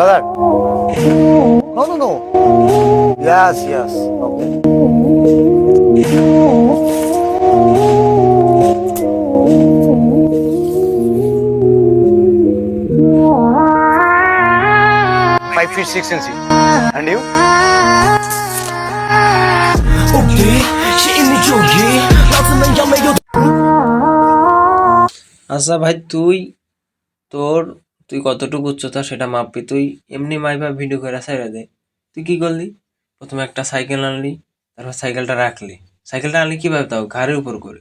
Brother. No, no, no. Yes, yes. Okay. Five feet 6 inches. And you? Okay, 시인이 저기 나서는 야매요. আচ্ছা ভাই, তোর তুই কতটুকু উচ্চতা সেটা মাপবি। তুই এমনি মাইপা ভিডিও করে ছেড়ে দে। তুই কি করলি? প্রথমে একটা সাইকেল আনলি, তারপর সাইকেলটা রাখলি। সাইকেলটা আনলি কিভাবে, তাও ঘাড়ের উপর করে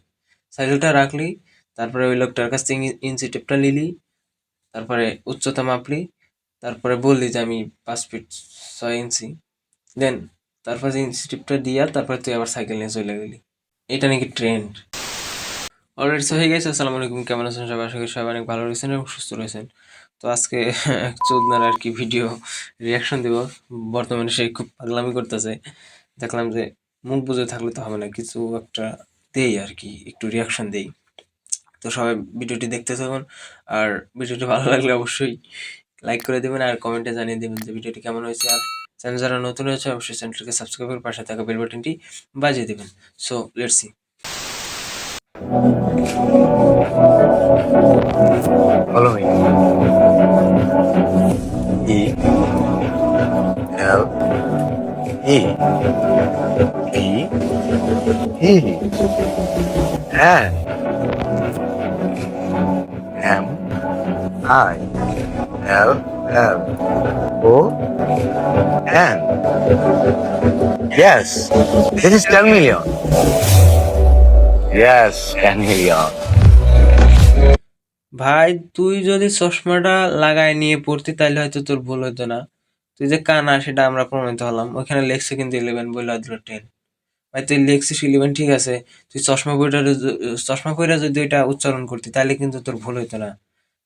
সাইকেলটা রাখলি। তারপরে ওই লোকটার কাছ থেকে ইঞ্চি টেপটা নিলি, তারপরে উচ্চতা মাপলি, তারপরে বললি যে আমি 5 ফিট 6 ইঞ্চি। দেন তারপরে ইঞ্চি টেপটা দিয়া তারপরে তুই আবার সাইকেল নিয়ে চলে গেলি। এটা নাকি ট্রেন্ড? অলরেডি সো হয়ে গেছে। আসসালামু আলাইকুম, কেমন আছেন সবাই? আশা করি সবাই অনেক ভালো রয়েছেন এবং সুস্থ রয়েছেন। তো আজকে এক চোদনার আর কি ভিডিও রিয়াকশন দিব। বর্তমানে সে খুব পাগলামি করতেছে। দেখলাম যে মুখ বুজে থাকলে তো হবে না, কিছু একটা দেই আর কি, একটু রিয়াকশন দেই। তো সবাই ভিডিওটি দেখতে থাকুন, আর ভিডিওটি ভালো লাগলে অবশ্যই লাইক করে দেবেন আর কমেন্টে জানিয়ে দেবেন যে ভিডিওটি কেমন হয়েছে। আর চ্যানেল যারা নতুন হয়েছে অবশ্যই চ্যানেলটিকে সাবস্ক্রাইব করে পাশে থাকা বেল বাটনটি বাজিয়ে দেবেন। So let's see. Follow me. E L E E E N M I L L O N. Yes, this is 10 million. Yes, 10 million. ভাই, তুই যদি চশমাটা লাগায় নিয়ে পড়তি তাহলে হয়তো তোর ভুল হতো না। তুই যে কানা সেটা আমরা প্রমাণিত হলাম। ওখানে লেখছে কিন্তু 11 বলে দিল 10। ভাই তুই লেখছিস 11 ঠিক আছে, তুই চশমা পইরা যদি ওইটা উচ্চারণ করতি তাহলে কিন্তু তোর ভুল হতো না।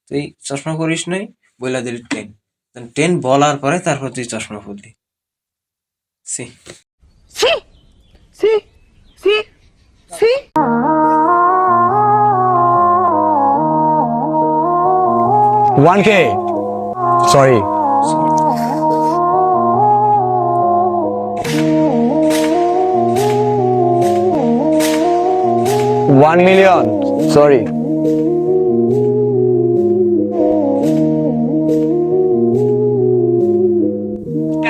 তুই চশমা পরিস নাই, বইলা দিলি 10। 10 বলার পরে তারপর তুই চশমা পরলি। সি One K. Sorry. $1 million. Sorry.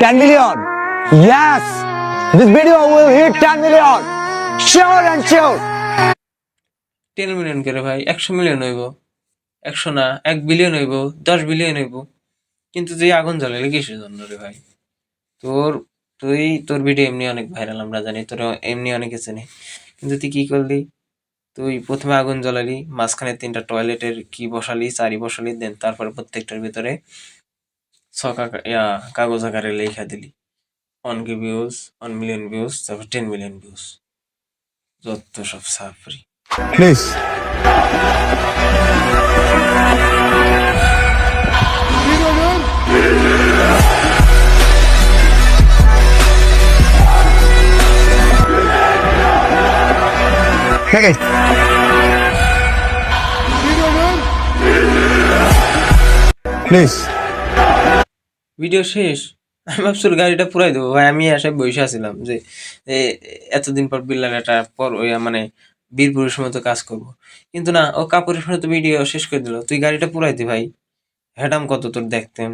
$10 million. Yes. This video will hit 10 million. Sure and sure. 10 million করে ভাই, 100 মিলিয়ন হইব, 100 না 1 বিলিয়ন হইব, 10 বিলিয়ন হইব। কিন্তু তুই আগুন জ্বালালি কিসের জন্য রে ভাই? তোর তোর ভিডিও এমনি অনেক ভাইরাল, আমরা জানি, তোর এমনি অনেকে চেনে। কিন্তু তুই কি করলি? তুই প্রথমে আগুন জ্বালালি, মাঝখানে 3টা টয়লেটের কি বসালি, চারি বসালি, দেন তারপরে প্রত্যেকটার ভিতরে কাগজ আকারে লেখা দিলি 1K ভিউজ, 1 মিলিয়ন ভিউজ, তারপর 10 মিলিয়ন ভিউজ। যত সব সাফরি। Please. Okay. Please. ভিডিও শেষ। আমি ভাবছি ওর গাড়িটা পুরাই দেবো ভাই। আমি আশায় বসে আছিলাম যে এতদিন পর বিল্লার একটা পর ওই মানে বীর পুরুষের মতো কাজ করব। কিন্তু না, ও কাপুরের মতো ভিডিও শেষ করে দিল। তুই গাড়িটা পুরাই দে ভাই, হ্যাডাম কত তোর দেখতেম।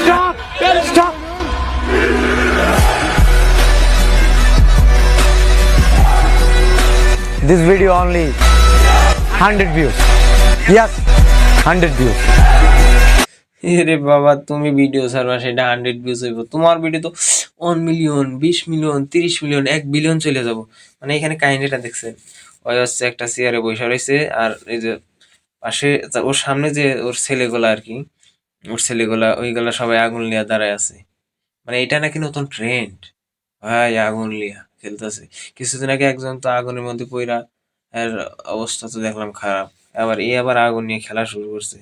Stop. Stop. This video only 100 views. Yes, 100 views. রে বাবা, তুমি ভিডিও ছাড়বা সেটা 100 ভিউজ হইব? তোমার ভিডিও তো 1 মিলিয়ন, 20 মিলিয়ন, 30 মিলিয়ন, 1 বিলিয়ন চলে যাব। মানে এখানে কাহিনীটা দেখছেন, ওই হচ্ছে একটা চেয়ারে বসে রয়েছে, আর এই যে পাশে ওর সামনে যে ওর ছেলেগুলা আর কি, ওর ছেলেগুলা ওইগুলা সবাই আগুন লিয়া দাঁড়ায় আছে। মানে এটা নাকি নতুন ট্রেন্ড ভাই, আগুন লিয়া খেলতেছে। কিছুদিন আগে একজন তো আগুনের মধ্যে পইরা, এর অবস্থা তো দেখলাম খারাপ। আবার আগুন নিয়ে খেলা শুরু করছে।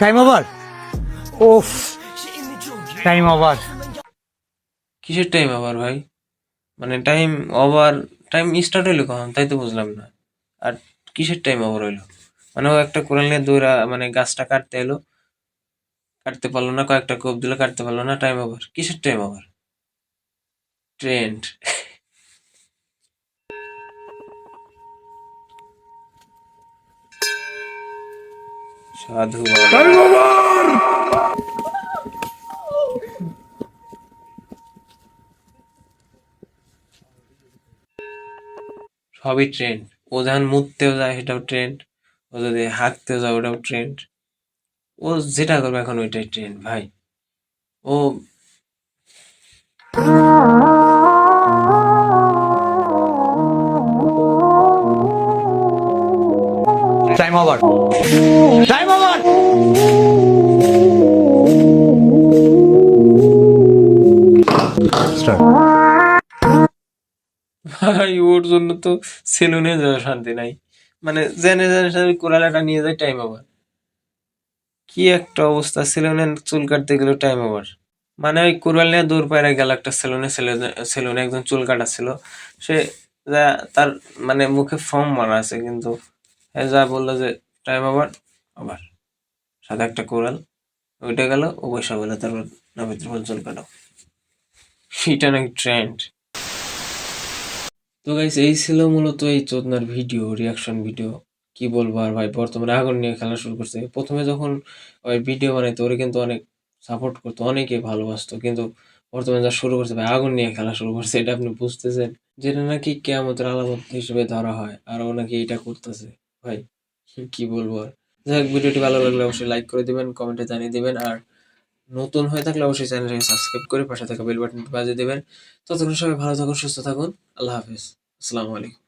Time over. উফ, টাইম ওভার। কিসের টাইম আবার ভাই? মানে টাইম ওভার, টাইম স্টার্ট হইলো কখন তাই তো বুঝলাম না। আর কিসের টাইম ওভার হইলো? মানে ও একটা কোরাল নিয়ে দৌড়া মানে গাছটা কাটতে এলো, কাটতে পারলো না, কয়েকটা কোপ দিল, কাটতে পারলো না, টাইম ওভার? কিসের টাইম ওভার? ট্রেন্ড। সাধু বাবা। সবই ট্রেন্ড। ও যখন মুততেও যায় সেটাও ট্রেন্ড, ও যদি হাঁকতেও যায় ওটাও ট্রেন্ড, ও যেটা করবে এখন ওইটাই ট্রেন্ড ভাই। ও টাইম ওভার, টাইম ওভার। ভাই ওর জন্য তো সেলুনে যাওয়া শান্তি নাই। মানে জেনে জেনে কোরালাটা নিয়ে যায়, টাইম ওভার। কি একটা অবস্থা, সেলুনে চুল কাটতে গেলে টাইম ওভার। মানে ওই কোরবাল নিয়ে দৌড় পায়রা গেল একটা সেলুনে, সেলুনে একজন চুল কাটাচ্ছিল। সে যা তার মানে মুখে ফর্ম মারা আছে, কিন্তু যা বললো যে টাইম ওভার, আবার সাদা একটা কোরাল ওইটা গেল, ও পয়সা বলে তারপর নবীর বল চুল কাটাও। এটা নাকি ট্রেন্ড। তো গাইস এই ছিল মূলত এই চোদনার ভিডিও, রিয়াকশন ভিডিও। কি বলবো আর ভাই, বর্তমানে আগুন নিয়ে খেলা শুরু করছে। প্রথমে যখন ওই ভিডিও বানাইতো ওরা কিন্তু অনেক সাপোর্ট করতো, অনেকে ভালোবাসতো, কিন্তু বর্তমানে যা শুরু করছে ভাই, আগুন নিয়ে খেলা শুরু করছে। এটা আপনি বুঝতেছেন, যেটা নাকি কেয়ামতের আলামত হিসেবে ধরা হয়, আর ও নাকি এটা করতেছে ভাই। কি বলবো আর। যাই হোক, ভিডিওটি ভালো লাগলে অবশ্যই লাইক করে দিবেন, কমেন্টে জানিয়ে দিবেন, আর নতুন হয়ে থাকলে অবশ্যই চ্যানেলটাকে সাবস্ক্রাইব করে পাশে থাকা বেল বাটনটি বাজিয়ে দিবেন। ততক্ষণ সবাই ভালো থাকুন, সুস্থ থাকুন। আল্লাহ হাফেজ, আসসালামু আলাইকুম।